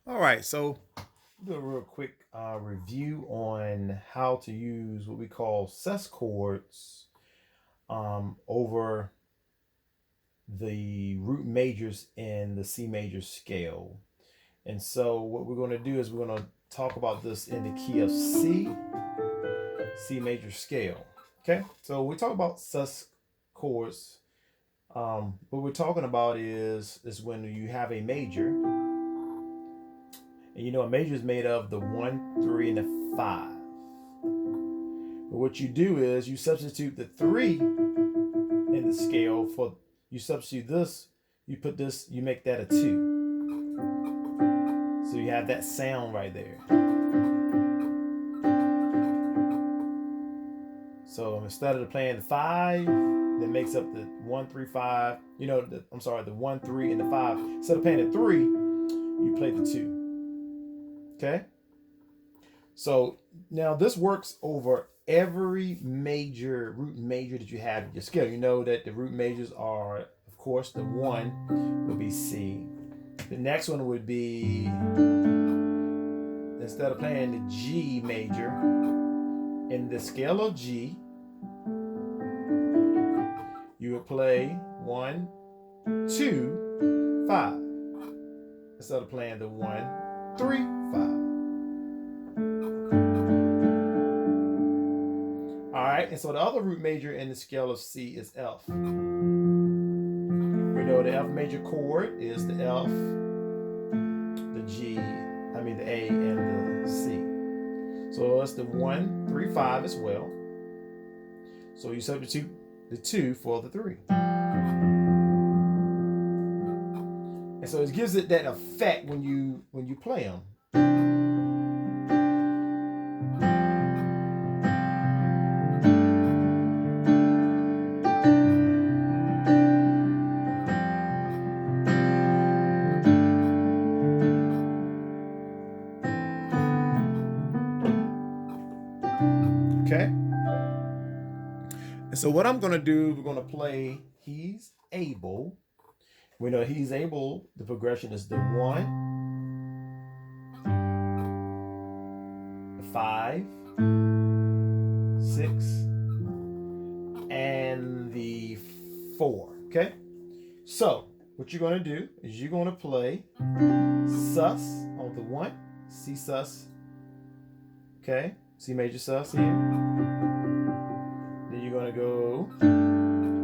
All right, so do a real quick review on how to use what we call sus chords over the root majors in the C major scale. And so what we're going to do is we're going to talk about this in the key of C, C major scale. Okay, so we talk about sus chords. What we're talking about is when you have a major, and you know a major is made of the 1, 3, and the 5. But what you do is you substitute the 3 in the scale for, you substitute this, you put this, you make that a 2. So you have that sound right there. So instead of playing the 5 that makes up the 1, 3, 5, the 1, 3, and the 5, instead of playing the 3, you play the 2. Okay? So now this works over every major root major that you have in your scale. You know that the root majors are, of course, the 1 would be C. The next one would be, instead of playing the G major, in the scale of G, you would play 1, 2, 5. Instead of playing the 1, 3, 5. All right, and so the other root major in the scale of C is F. We know the F major chord is the F, the A, and the C. So it's the 1, 3, 5 as well. So you substitute the 2 for the 3. And so it gives it that effect when you play them. Okay? And so what I'm going to do, we're going to play He's Able. We know He's Able, the progression is the 1, the 5, 6, and the 4. Okay? So what you're going to do is you're going to play sus on the 1, C sus, okay? C major sus here. Then you're going to go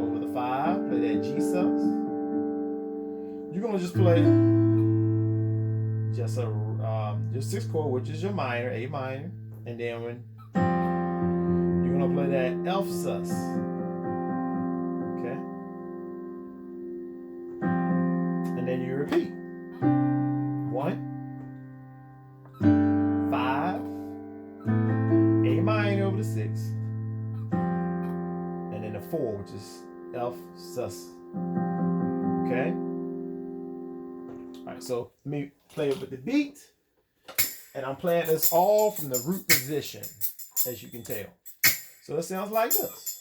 over the 5, play that G sus. You're going to just play just your 6th chord, which is your minor, A minor, and then when you're going to play that F sus. Okay? And then you repeat. 1, 5, A minor over the 6, and then the 4, which is F sus. Okay? Alright, so let me play it with the beat. And I'm playing this all from the root position, as you can tell. So it sounds like this.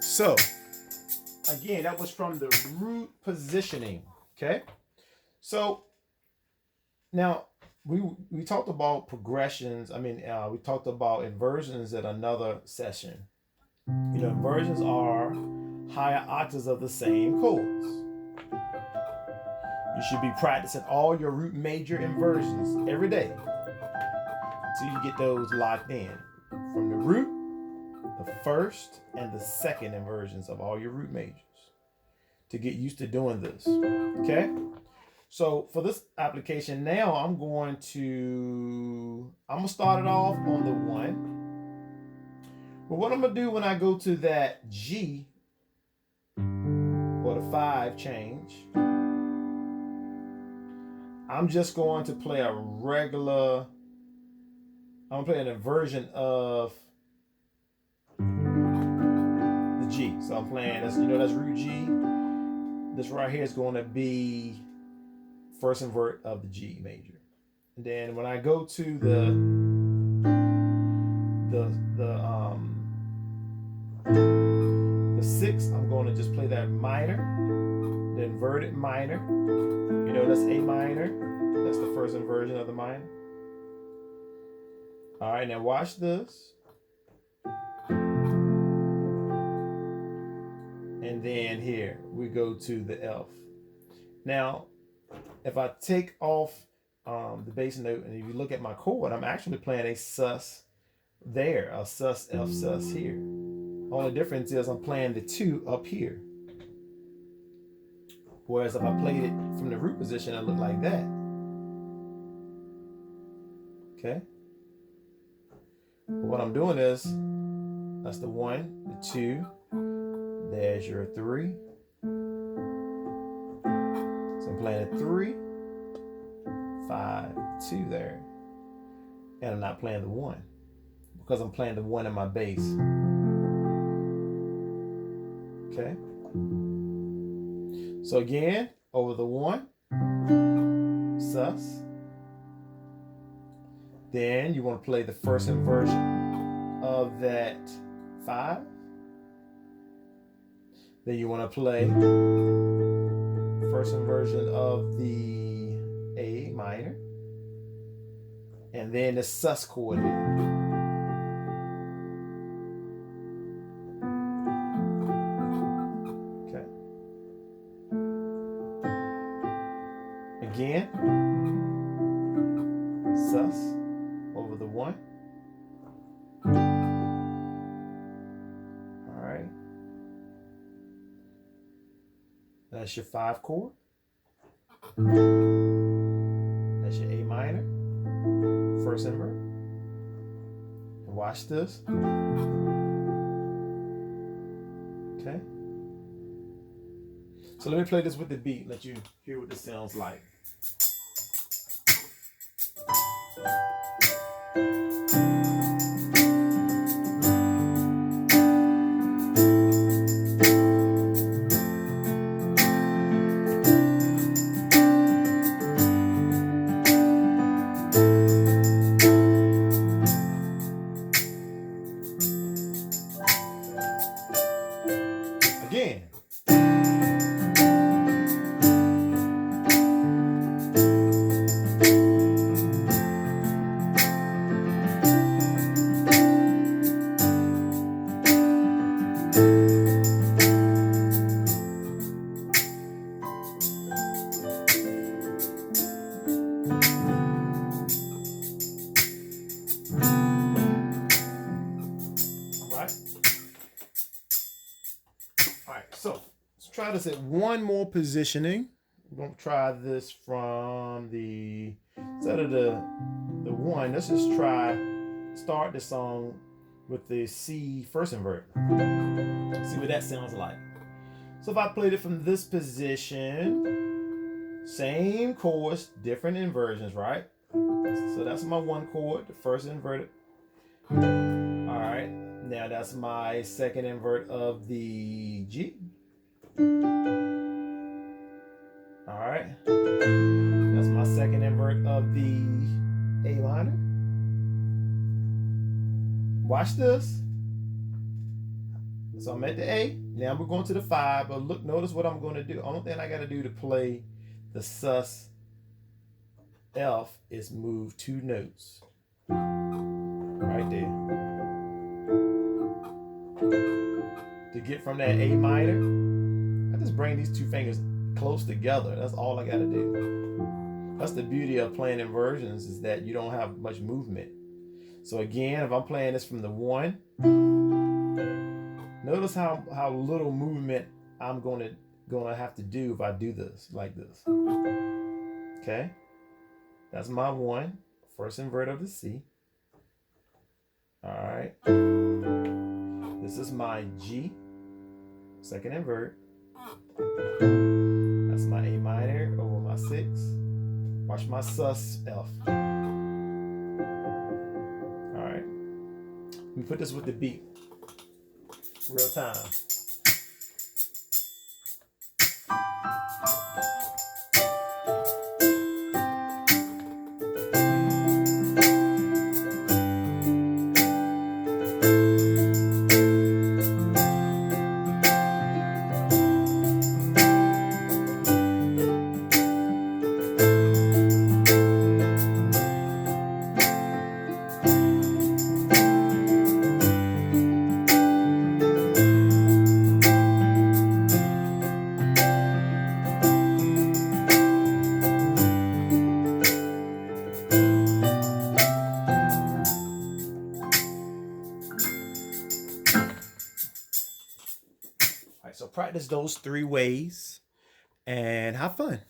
So, again, that was from the root positioning, okay? So, now, we talked about progressions. We talked about inversions at another session. You know, inversions are higher octaves of the same chords. You should be practicing all your root major inversions every day until you get those locked in. From the root, the 1st and the 2nd inversions of all your root majors to get used to doing this. Okay? So for this application now, I'm going to start it off on the 1. But what I'm gonna do when I go to that G or the 5 change, I'm just going to play a regular, I'm playing a version of the G. So I'm playing, that's, that's root G. This right here is going to be first invert of the G major. And then when I go to the 6, I'm going to just play that minor, the inverted minor. That's A minor. That's the first inversion of the minor. All right, now watch this. And then here we go to the F. Now, if I take off the bass note and if you look at my chord, I'm actually playing a sus there, a sus F sus here. Only difference is I'm playing the 2 up here. Whereas if I played it from the root position, it looked like that. Okay. But what I'm doing is, that's the 1, the 2, there's your 3. So I'm playing a 3, 5, 2 there. And I'm not playing the 1 because I'm playing the 1 in my bass. Okay. So again, over the 1, sus. Then you want to play the first inversion of that 5. Then you want to play first inversion of the A minor. And then the sus chord here. Again, sus over the 1. All right. That's your 5 chord. That's your A minor, first invert. And watch this. Okay. So let me play this with the beat, let you hear what this sounds like. Again. So let's try this at one more positioning. We're going to try this from the, instead of the 1, let's just start the song with the C first invert. See what that sounds like. So if I played it from this position, same chords, different inversions, right? So that's my 1 chord, the first inverted. All right, now that's my second invert of the G. All right, that's my second invert of the A minor. Watch this. So I'm at the A. Now we're going to the 5, but look, notice what I'm going to do. Only thing I got to do to play the sus F is move 2 notes. Right there. To get from that A minor, I just bring these 2 fingers close together. That's all I got to do. That's the beauty of playing inversions, is that you don't have much movement. So again, if I'm playing this from the 1, notice how little movement I'm gonna have to do if I do this like this. Okay, that's my 1, first invert of the C. All right. This is my G, second invert. That's my A minor over my 6. Watch my sus F. Alright. Let me put this with the beat. Real time. So practice those 3 ways and have fun.